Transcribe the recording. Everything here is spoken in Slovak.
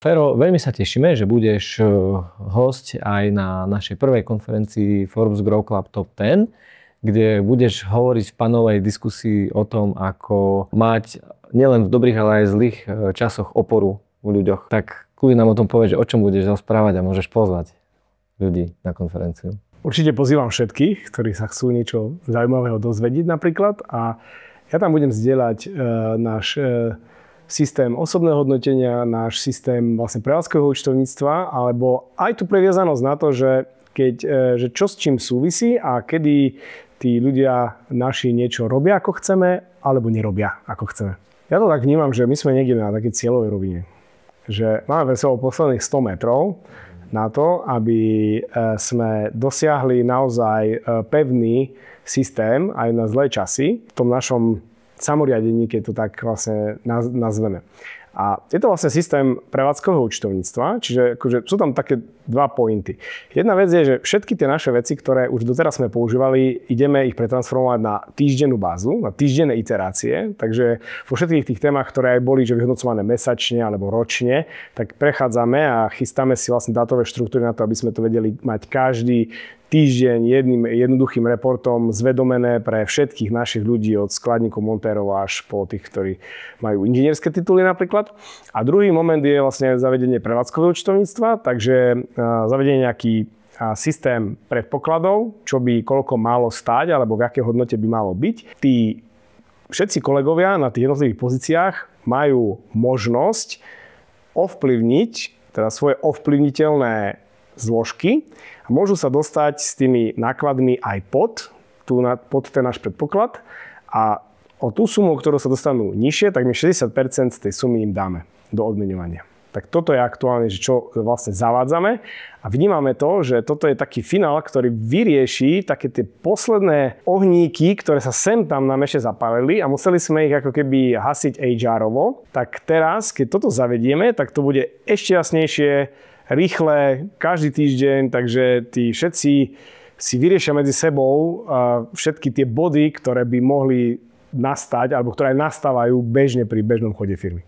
Fero, veľmi sa tešíme, že budeš hosť aj na našej prvej konferencii Forbes Grow Club Top 10, kde budeš hovoriť v panovej diskusii o tom, ako mať nielen v dobrých, ale aj zlých časoch oporu u ľuďoch. Tak kľudne nám o tom povedz, o čom budeš rozprávať a môžeš pozvať ľudí na konferenciu. Určite pozývam všetkých, ktorí sa chcú niečo zaujímavého dozvedieť napríklad, a ja tam budem zdieľať náš systém osobného hodnotenia, náš systém vlastne prevádzkového účtovníctva, alebo aj tú previazanosť na to, že čo s čím súvisí a kedy tí ľudia naši niečo robia ako chceme, alebo nerobia ako chceme. Ja to tak vnímam, že my sme niekde na takej cieľovej rovine. Že máme pre sebou posledných 100 metrov na to, aby sme dosiahli naozaj pevný systém aj na zlé časy v tom našom samoriadení, keď to tak vlastne nazveme. A je to vlastne systém prevádzkového účtovníctva, čiže akože sú tam také dva pointy. Jedna vec je, že všetky tie naše veci, ktoré už doteraz sme používali, ideme ich pretransformovať na týždennú bázu, na týždenné iterácie. Takže vo všetkých tých témach, ktoré aj boli že vyhodnocované mesačne alebo ročne, tak prechádzame a chystáme si vlastne dátové štruktúry na to, aby sme to vedeli mať každý týždeň jedným jednoduchým reportom zvedomené pre všetkých našich ľudí od skladníkov, montérov až po tých, ktorí majú inžinierské tituly napríklad. A druhý moment je vlastne zavedenie prevádzkového účtovníctva, takže zavedenie nejaký systém predpokladov, čo by koľko malo stáť alebo v akej hodnote by malo byť. Tí všetci kolegovia na tých jednotlivých pozíciách majú možnosť ovplyvniť, teda svoje ovplyvniteľné zložky a môžu sa dostať s tými nákladmi aj pod ten náš predpoklad, a o tú sumu, ktorú sa dostanú nižšie, tak my 60% z tej sumy im dáme do odmeňovania. Tak toto je aktuálne, že čo vlastne zavádzame, a vnímame to, že toto je taký finál, ktorý vyrieši také tie posledné ohníky, ktoré sa sem tam nám ešte zapálili a museli sme ich ako keby hasiť HR-ovo. Tak teraz, keď toto zavedieme, tak to bude ešte jasnejšie, rýchle, každý týždeň, takže tí všetci si vyriešia medzi sebou všetky tie body, ktoré by mohli nastať, alebo ktoré aj nastávajú bežne pri bežnom chode firmy.